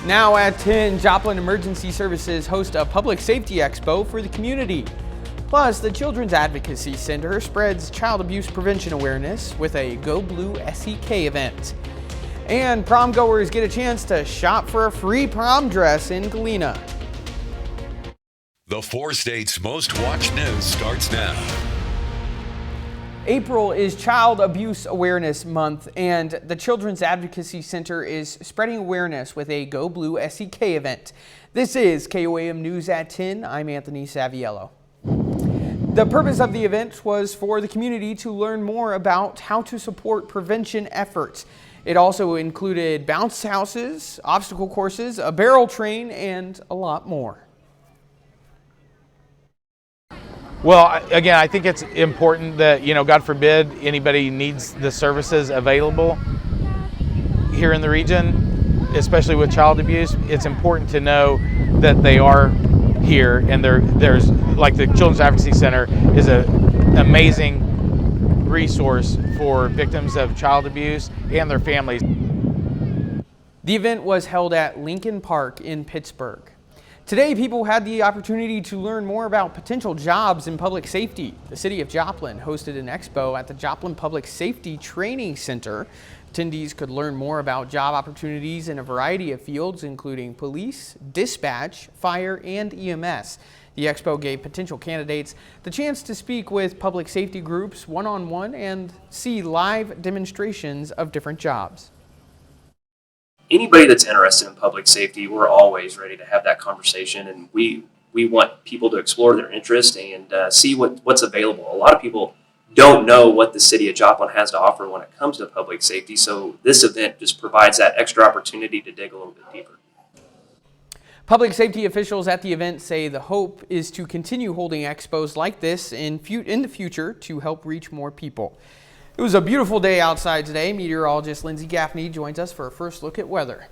Now at 10, Joplin Emergency Services host a public safety expo for the community. Plus, the Children's Advocacy Center spreads child abuse prevention awareness with a Go Blue SEK event. And prom goers get a chance to shop for a free prom dress in Galena. The 4 states' most watched news starts now. April is Child Abuse Awareness Month, and the Children's Advocacy Center is spreading awareness with a Go Blue SEK event. This is KOAM News at 10. I'm Anthony Saviello. The purpose of the event was for the community to learn more about how to support prevention efforts. It also included bounce houses, obstacle courses, a barrel train, and a lot more. Well, again, I think it's important that, God forbid anybody needs the services available here in the region, especially with child abuse. It's important to know that they are here, and there's like the Children's Advocacy Center is an amazing resource for victims of child abuse and their families. The event was held at Lincoln Park in Pittsburgh. Today, people had the opportunity to learn more about potential jobs in public safety. The city of Joplin hosted an expo at the Joplin Public Safety Training Center. Attendees could learn more about job opportunities in a variety of fields, including police, dispatch, fire, and EMS. The expo gave potential candidates the chance to speak with public safety groups one-on-one and see live demonstrations of different jobs. Anybody that's interested in public safety, we're always ready to have that conversation, and we want people to explore their interest and see what's available. A lot of people don't know what the city of Joplin has to offer when it comes to public safety, so this event just provides that extra opportunity to dig a little bit deeper. Public safety officials at the event say the hope is to continue holding expos like this in the future to help reach more people. It was a beautiful day outside today. Meteorologist Lindsay Gaffney joins us for a first look at weather.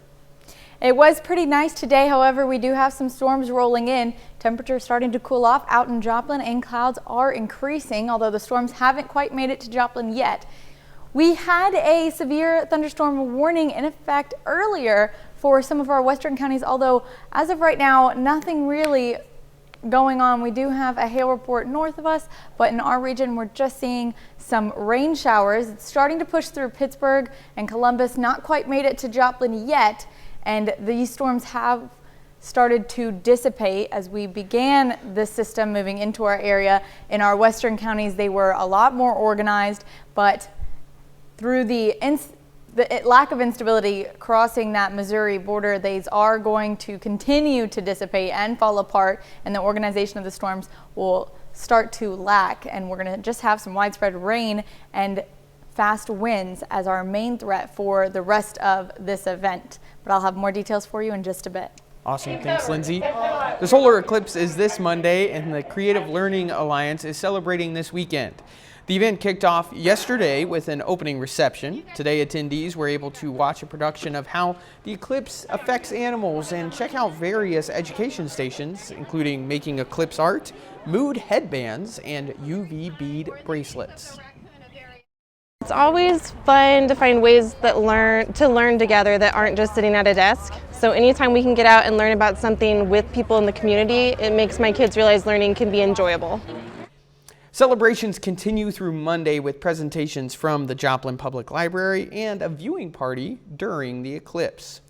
It was pretty nice today. However, we do have some storms rolling in. Temperatures starting to cool off out in Joplin, and clouds are increasing, although the storms haven't quite made it to Joplin yet. We had a severe thunderstorm warning in effect earlier for some of our western counties, although as of right now, nothing really going on. We do have a hail report north of us, but in our region we're just seeing some rain showers. It's starting to push through Pittsburgh and Columbus, not quite made it to Joplin yet, and these storms have started to dissipate as we began this system moving into our area. In our western counties they were a lot more organized, but through the lack of instability crossing that Missouri border, these are going to continue to dissipate and fall apart, and the organization of the storms will start to lack, and we're going to just have some widespread rain and fast winds as our main threat for the rest of this event. But I'll have more details for you in just a bit. Awesome. Thanks, Lindsay. The solar eclipse is this Monday, and the Creative Learning Alliance is celebrating this weekend. The event kicked off yesterday with an opening reception. Today, attendees were able to watch a production of how the eclipse affects animals and check out various education stations, including making eclipse art, mood headbands, and UV bead bracelets. It's always fun to find ways to learn together that aren't just sitting at a desk. So anytime we can get out and learn about something with people in the community, it makes my kids realize learning can be enjoyable. Celebrations continue through Monday with presentations from the Joplin Public Library and a viewing party during the eclipse.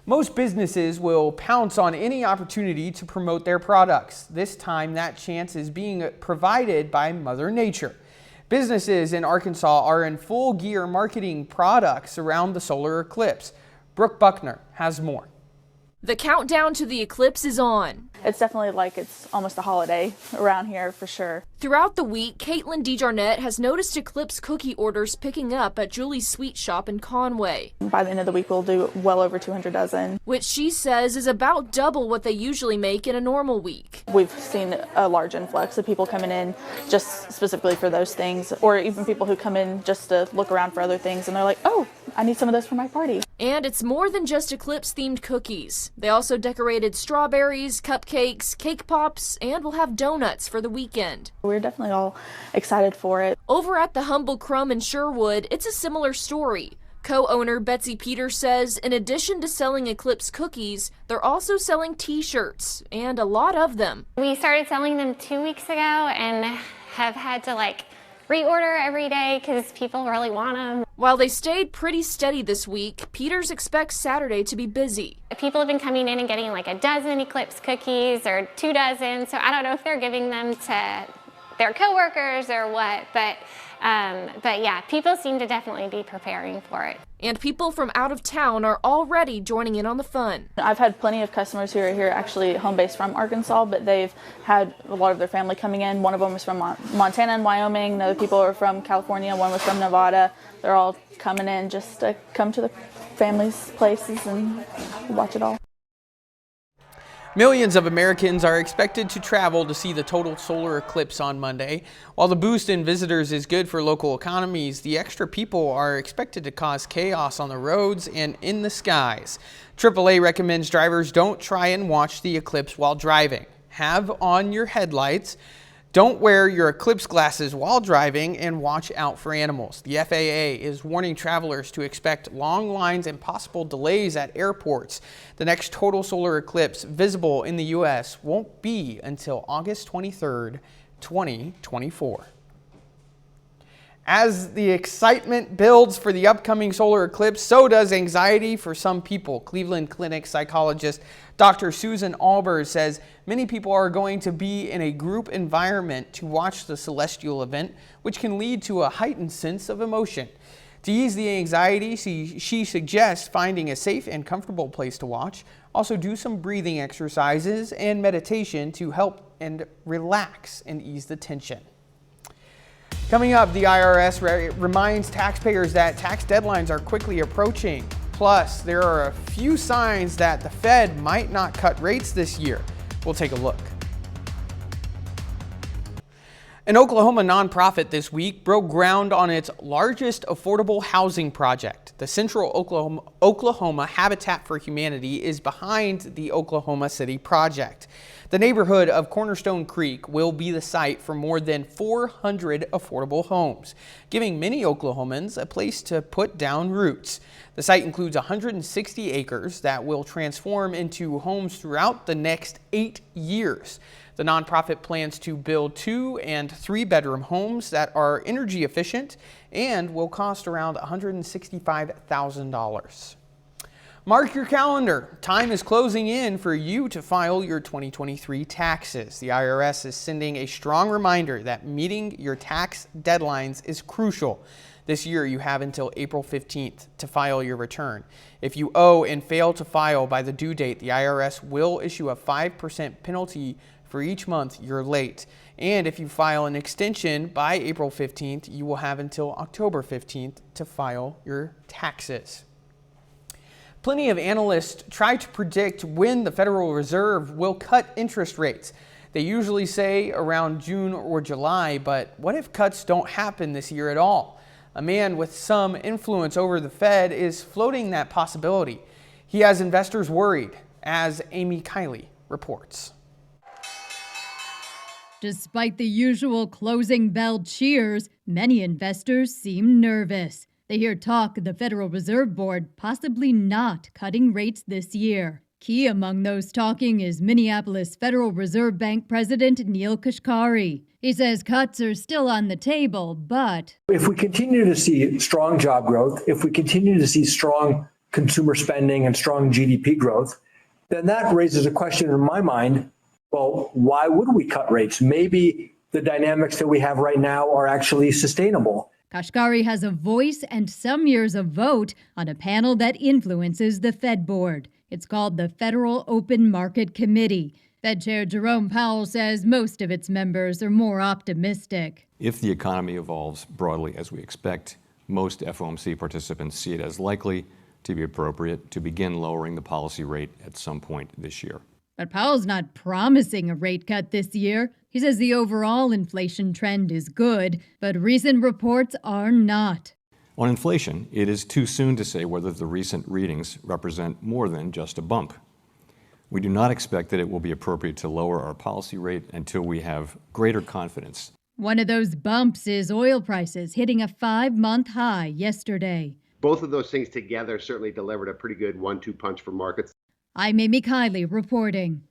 Most businesses will pounce on any opportunity to promote their products. This time, that chance is being provided by Mother Nature. Businesses in Arkansas are in full gear marketing products around the solar eclipse. Brooke Buckner has more. The countdown to the eclipse is on. It's definitely like it's almost a holiday around here for sure. Throughout the week, Caitlin DeJarnett has noticed eclipse cookie orders picking up at Julie's Sweet Shop in Conway. By the end of the week, we'll do well over 200 dozen. Which she says is about double what they usually make in a normal week. We've seen a large influx of people coming in just specifically for those things, or even people who come in just to look around for other things and they're like, oh, I need some of those for my party. And it's more than just eclipse-themed cookies. They also decorated strawberries, cupcakes, cake pops, and will have donuts for the weekend. We're definitely all excited for it. Over at the Humble Crumb in Sherwood, it's a similar story. Co-owner Betsy Peters says in addition to selling Eclipse cookies, they're also selling t-shirts, and a lot of them. We started selling them 2 weeks ago and have had to reorder every day because people really want them. While they stayed pretty steady this week, Peters expects Saturday to be busy. People have been coming in and getting a dozen Eclipse cookies or 2 dozen, so I don't know if they're giving them to their coworkers or what, but yeah, people seem to definitely be preparing for it. And people from out of town are already joining in on the fun. I've had plenty of customers who are here actually home based from Arkansas, but they've had a lot of their family coming in. One of them was from Montana and Wyoming. The other people are from California. One was from Nevada. They're all coming in just to come to the family's places and watch it all. Millions of Americans are expected to travel to see the total solar eclipse on Monday. While the boost in visitors is good for local economies, the extra people are expected to cause chaos on the roads and in the skies. AAA recommends drivers don't try and watch the eclipse while driving. Have on your headlights. Don't wear your eclipse glasses while driving, and watch out for animals. The FAA is warning travelers to expect long lines and possible delays at airports. The next total solar eclipse visible in the U.S. won't be until August 23rd, 2024. As the excitement builds for the upcoming solar eclipse, so does anxiety for some people. Cleveland Clinic psychologist Dr. Susan Albers says many people are going to be in a group environment to watch the celestial event, which can lead to a heightened sense of emotion. To ease the anxiety, she suggests finding a safe and comfortable place to watch. Also, do some breathing exercises and meditation to help and relax and ease the tension. Coming up, the IRS reminds taxpayers that tax deadlines are quickly approaching. Plus, there are a few signs that the Fed might not cut rates this year. We'll take a look. An Oklahoma nonprofit this week broke ground on its largest affordable housing project. The Central Oklahoma Habitat for Humanity is behind the Oklahoma City project. The neighborhood of Cornerstone Creek will be the site for more than 400 affordable homes, giving many Oklahomans a place to put down roots. The site includes 160 acres that will transform into homes throughout the next 8 years. The nonprofit plans to build 2- and 3-bedroom homes that are energy efficient and will cost around $165,000. Mark your calendar. Time is closing in for you to file your 2023 taxes. The IRS is sending a strong reminder that meeting your tax deadlines is crucial. This year, you have until April 15th to file your return. If you owe and fail to file by the due date, the IRS will issue a 5% penalty for each month you're late. And if you file an extension by April 15th, you will have until October 15th to file your taxes. Plenty of analysts try to predict when the Federal Reserve will cut interest rates. They usually say around June or July, but what if cuts don't happen this year at all? A man with some influence over the Fed is floating that possibility. He has investors worried, as Amy Kiley reports. Despite the usual closing bell cheers, many investors seem nervous. They hear talk of the Federal Reserve Board possibly not cutting rates this year. Key among those talking is Minneapolis Federal Reserve Bank President Neel Kashkari. He says cuts are still on the table, but if we continue to see strong job growth, if we continue to see strong consumer spending and strong GDP growth, then that raises a question in my mind. Well, why would we cut rates? Maybe the dynamics that we have right now are actually sustainable. Kashkari has a voice and some years a vote on a panel that influences the Fed board. It's called the Federal Open Market Committee. Fed Chair Jerome Powell says most of its members are more optimistic. If the economy evolves broadly as we expect, most FOMC participants see it as likely to be appropriate to begin lowering the policy rate at some point this year. But Powell's not promising a rate cut this year. He says the overall inflation trend is good, but recent reports are not. On inflation, it is too soon to say whether the recent readings represent more than just a bump. We do not expect that it will be appropriate to lower our policy rate until we have greater confidence. One of those bumps is oil prices hitting a 5-month high yesterday. both of those things together certainly delivered a pretty good 1-2 punch for markets. I'm Amy Kiley reporting.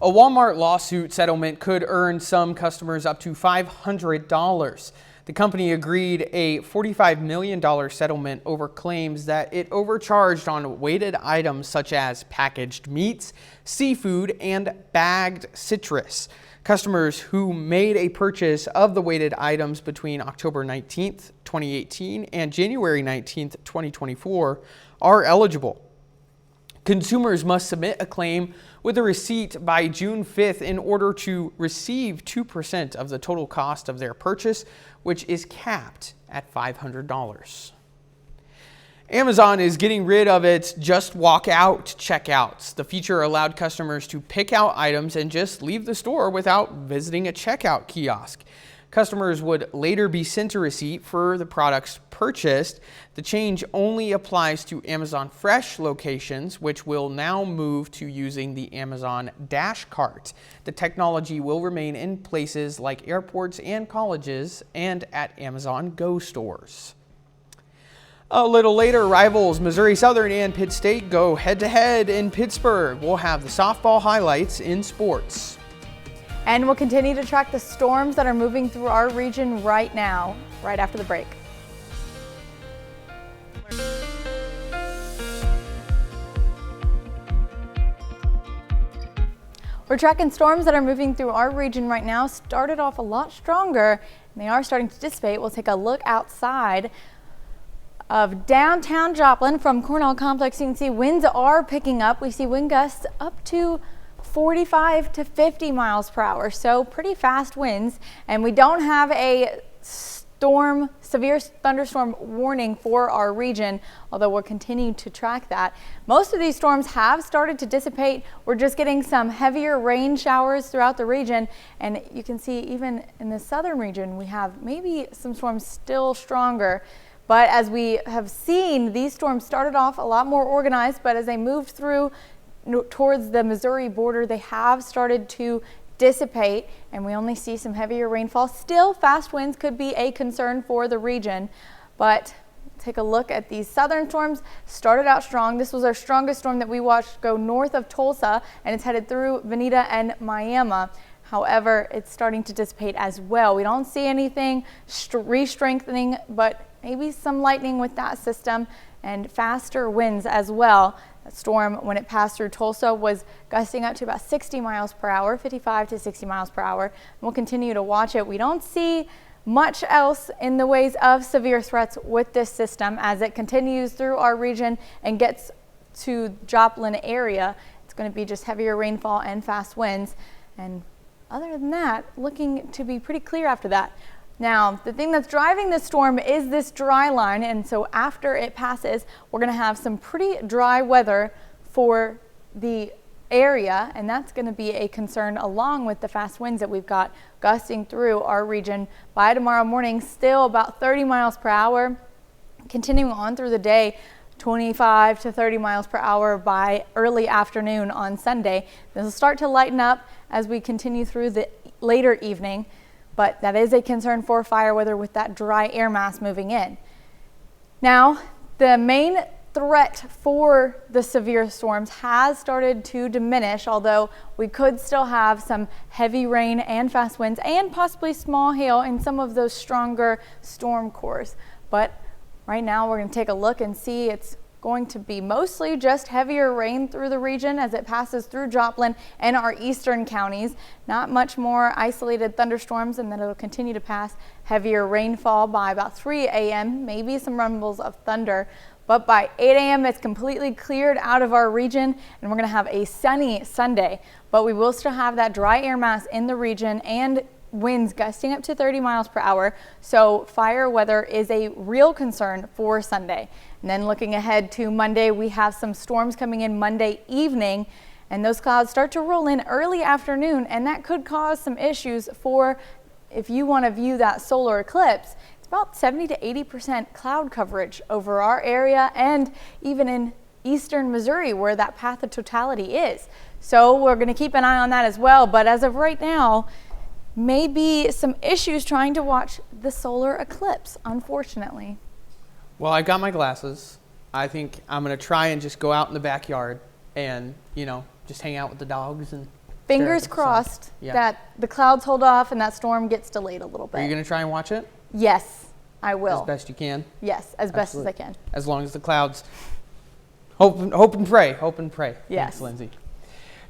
A Walmart lawsuit settlement could earn some customers up to $500. The company agreed a $45 million settlement over claims that it overcharged on weighted items such as packaged meats, seafood, and bagged citrus. Customers who made a purchase of the weighted items between October 19th, 2018 and January 19th, 2024 are eligible. Consumers must submit a claim with a receipt by June 5th in order to receive 2% of the total cost of their purchase, which is capped at $500. Amazon is getting rid of its Just Walk Out checkouts. The feature allowed customers to pick out items and just leave the store without visiting a checkout kiosk. Customers would later be sent a receipt for the products purchased. The change only applies to Amazon Fresh locations, which will now move to using the Amazon Dash Cart. The technology will remain in places like airports and colleges and at Amazon Go stores. A little later, rivals Missouri Southern and Pitt State go head-to-head in Pittsburgh. We'll have the softball highlights in sports. And we'll continue to track the storms that are moving through our region right now, right after the break. We're tracking storms that are moving through our region right now. Started off a lot stronger, and they are starting to dissipate. We'll take a look outside of downtown Joplin from Cornell Complex. You can see winds are picking up. We see wind gusts up to 45 to 50 miles per hour, so pretty fast winds. And we don't have a severe thunderstorm warning for our region, although we'll continue to track that. Most of these storms have started to dissipate. We're just getting some heavier rain showers throughout the region, and you can see even in the southern region we have maybe some storms still stronger. But as we have seen, these storms started off a lot more organized, but as they moved through towards the Missouri border, they have started to dissipate, and we only see some heavier rainfall. Still, fast winds could be a concern for the region, but take a look at these southern storms. Started out strong. This was our strongest storm that we watched go north of Tulsa, and it's headed through Veneta and Miami. However, it's starting to dissipate as well. We don't see anything re-strengthening, but maybe some lightning with that system and faster winds as well. That storm, when it passed through Tulsa, was gusting up to about 60 miles per hour, 55 to 60 miles per hour. And we'll continue to watch it. We don't see much else in the ways of severe threats with this system as it continues through our region and gets to Joplin area. It's going to be just heavier rainfall and fast winds. And other than that, looking to be pretty clear after that. Now, the thing that's driving this storm is this dry line, and so after it passes, we're going to have some pretty dry weather for the area, and that's going to be a concern along with the fast winds that we've got gusting through our region. By tomorrow morning, still about 30 miles per hour, continuing on through the day, 25 to 30 miles per hour by early afternoon on Sunday. This will start to lighten up as we continue through the later evening. But that is a concern for fire weather with that dry air mass moving in. Now, the main threat for the severe storms has started to diminish, although we could still have some heavy rain and fast winds and possibly small hail in some of those stronger storm cores. But right now we're going to take a look and see it's going to be mostly just heavier rain through the region as it passes through Joplin and our eastern counties. Not much more isolated thunderstorms, and then it'll continue to pass heavier rainfall by about 3 a.m., maybe some rumbles of thunder. But by 8 a.m. it's completely cleared out of our region, and we're going to have a sunny Sunday. But we will still have that dry air mass in the region and winds gusting up to 30 miles per hour. So fire weather is a real concern for Sunday. And then looking ahead to Monday, we have some storms coming in Monday evening, and those clouds start to roll in early afternoon, and that could cause some issues for if you want to view that solar eclipse. It's about 70 to 80% cloud coverage over our area and even in eastern Missouri where that path of totality is. So we're going to keep an eye on that as well. But as of right now, maybe some issues trying to watch the solar eclipse, unfortunately. Well, I got my glasses. I think I'm going to try and just go out in the backyard and, just hang out with the dogs and Fingers crossed that the clouds hold off and that storm gets delayed a little bit. Are you going to try and watch it? Yes, I will. As best you can? Yes, as best as I can. As long as the clouds hope and pray. Yes. Thanks, Lindsay.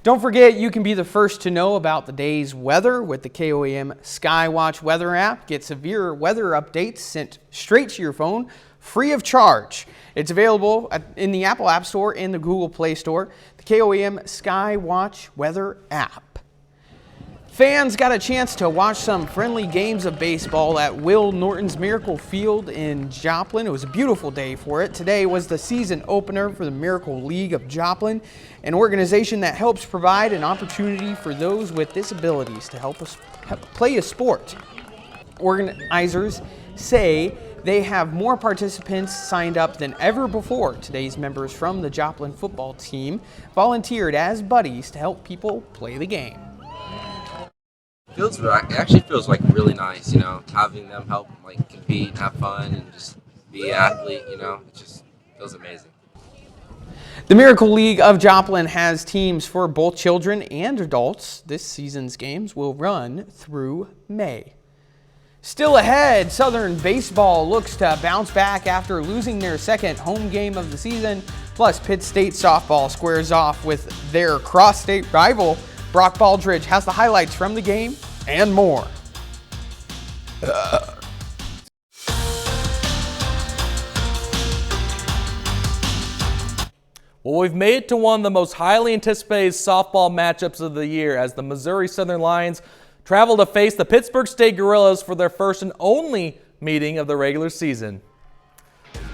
Don't forget, you can be the first to know about the day's weather with the KOAM Skywatch weather app. Get severe weather updates sent straight to your phone, free of charge. It's available in the Apple App Store and the Google Play Store. The KOAM Skywatch weather app. Fans got a chance to watch some friendly games of baseball at Will Norton's Miracle Field in Joplin. It was a beautiful day for it. Today was the season opener for the Miracle League of Joplin, an organization that helps provide an opportunity for those with disabilities to help us play a sport. Organizers say they have more participants signed up than ever before. Today's members from the Joplin football team volunteered as buddies to help people play the game. It actually feels like really nice, having them help compete and have fun and just be an athlete, it just feels amazing. The Miracle League of Joplin has teams for both children and adults. This season's games will run through May. Still ahead, Southern baseball looks to bounce back after losing their second home game of the season. Plus, Pitt State softball squares off with their cross-state rival. Brock Baldridge has the highlights from the game and more. Well, we've made it to one of the most highly anticipated softball matchups of the year as the Missouri Southern Lions travel to face the Pittsburgh State Gorillas for their first and only meeting of the regular season.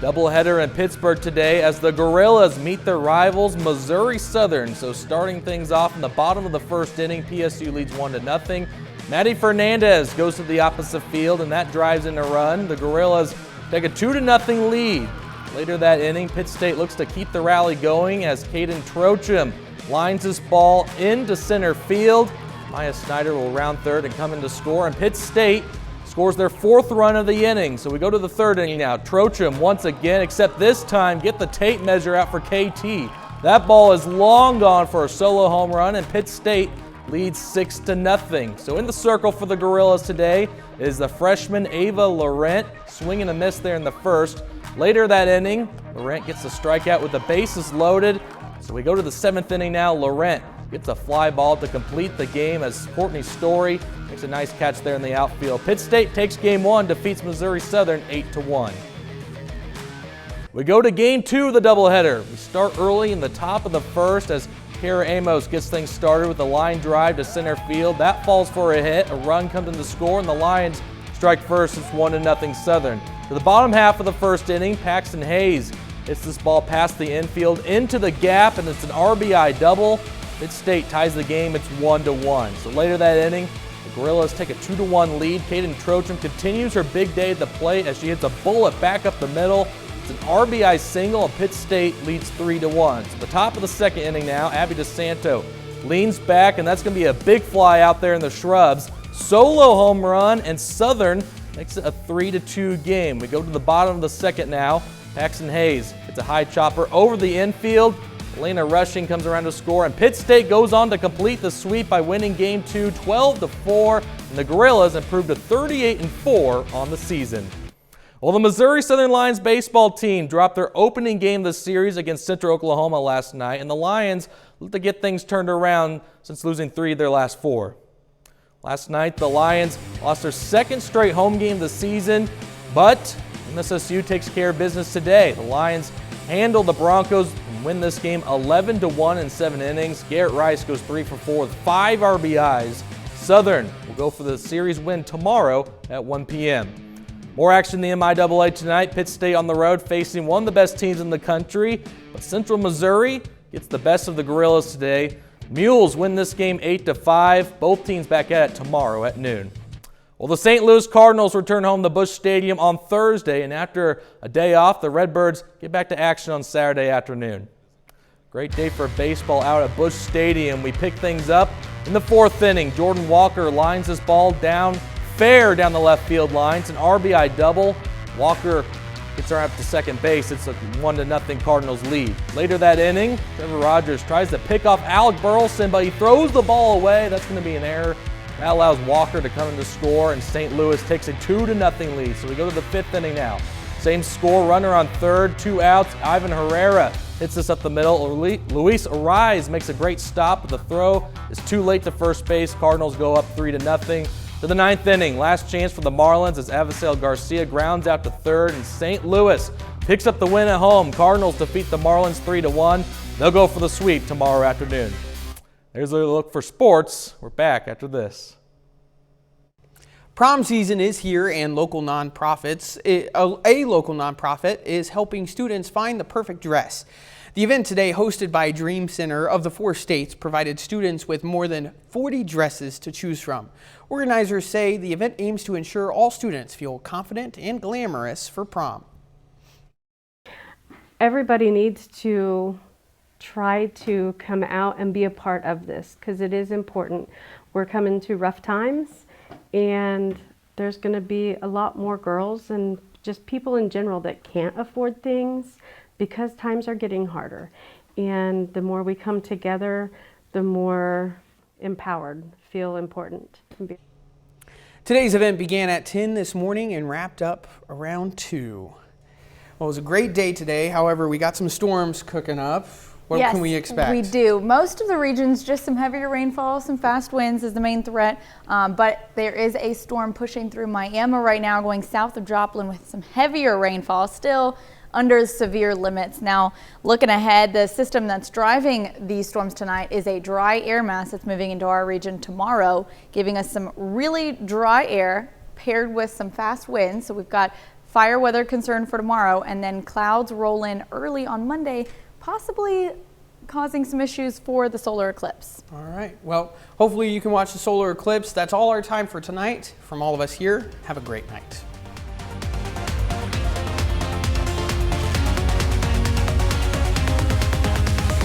Doubleheader in Pittsburgh today as the Gorillas meet their rivals Missouri Southern. So starting things off in the bottom of the first inning, PSU leads 1-0. Matty Fernandez goes to the opposite field and that drives in a run. The Gorillas take a 2-0 lead. Later that inning, Pitt State looks to keep the rally going as Caden Trochim lines this ball into center field. Maya Snyder will round third and come in to score, and Pitt State scores their fourth run of the inning. So we go to the third inning now. Trochim once again, except this time, get the tape measure out for KT. That ball is long gone for a solo home run, and Pitt State leads 6-0. So in the circle for the Gorillas today is the freshman Ava Laurent, swing and a miss there in the first. Later that inning, Laurent gets a strikeout with the bases loaded. So we go to the seventh inning now. Laurent gets a fly ball to complete the game as Courtney Story makes a nice catch there in the outfield. Pitt State takes game one, defeats Missouri Southern 8-1. We go to game two of the doubleheader. We start early in the top of the first as Kara Amos gets things started with a line drive to center field. That falls for a hit. A run comes in to score, and the Lions strike first. It's 1-0 Southern. To the bottom half of the first inning, Paxton Hayes hits this ball past the infield into the gap, and it's an RBI double. Pitt State ties the game. It's 1-1. So later that inning, the Gorillas take a 2-1 lead. Caden Trochim continues her big day at the plate as she hits a bullet back up the middle. It's an RBI single, and Pitt State leads 3-1. So the top of the second inning now, Abby DeSanto leans back, and that's going to be a big fly out there in the shrubs. Solo home run, and Southern makes it a 3-2 game. We go to the bottom of the second now. Paxton Hayes hits a high chopper over the infield. Elena Rushing comes around to score, and Pitt State goes on to complete the sweep by winning game two 12-4, and the Gorillas improved to 38-4 on the season. Well, the Missouri Southern Lions baseball team dropped their opening game of the series against Central Oklahoma last night, and the Lions look to get things turned around since losing 3 of their last 4. Last night, the Lions lost their second straight home game of the season, but MSSU takes care of business today. The Lions handle the Broncos and win this game 11-1 in 7 innings. Garrett Rice goes 3 for 4 with 5 RBIs. Southern will go for the series win tomorrow at 1 p.m. More action in the MIAA tonight. Pitt State on the road facing one of the best teams in the country, but Central Missouri gets the best of the Gorillas today. Mules win this game 8-5. Both teams back at it tomorrow at noon. Well, the St. Louis Cardinals return home to Busch Stadium on Thursday, and after a day off, the Redbirds get back to action on Saturday afternoon. Great day for baseball out at Busch Stadium. We pick things up in the fourth inning. Jordan Walker lines this ball down fair down the left field line. It's an RBI double. Walker gets Saints are up to second base. It's a 1-0 Cardinals lead. Later that inning, Trevor Rogers tries to pick off Alec Burleson, but he throws the ball away. That's going to be an error. That allows Walker to come in to score, and St. Louis takes a 2-0 lead. So we go to the 5th inning now. Same score, runner on third, 2 outs. Ivan Herrera hits this up the middle. Luis Ariz makes a great stop, but the throw is too late to first base. Cardinals go up 3-0. To the 9th inning, last chance for the Marlins as Avisail Garcia grounds out to third, and St. Louis picks up the win at home. Cardinals defeat the Marlins 3-1. They'll go for the sweep tomorrow afternoon. There's a look for sports. We're back after this. Prom season is here, and a local nonprofit is helping students find the perfect dress. The event today, hosted by Dream Center of the 4 states, provided students with more than 40 dresses to choose from. Organizers say the event aims to ensure all students feel confident and glamorous for prom. Everybody needs to try to come out and be a part of this because it is important. We're coming to rough times, and there's going to be a lot more girls and just people in general that can't afford things because times are getting harder. And the more we come together, the more empowered, feel important. Today's event began at 10 this morning and wrapped up around 2. Well, it was a great day today. However, we got some storms cooking up. What can we expect? We do. Most of the regions, just some heavier rainfall, some fast winds is the main threat. But there is a storm pushing through Miami right now, going south of Joplin with some heavier rainfall, still under severe limits. Now, looking ahead, the system that's driving these storms tonight is a dry air mass that's moving into our region tomorrow, giving us some really dry air paired with some fast winds. So we've got fire weather concern for tomorrow, and then clouds roll in early on Monday, possibly causing some issues for the solar eclipse. All right. Well, hopefully you can watch the solar eclipse. That's all our time for tonight. From all of us here, have a great night.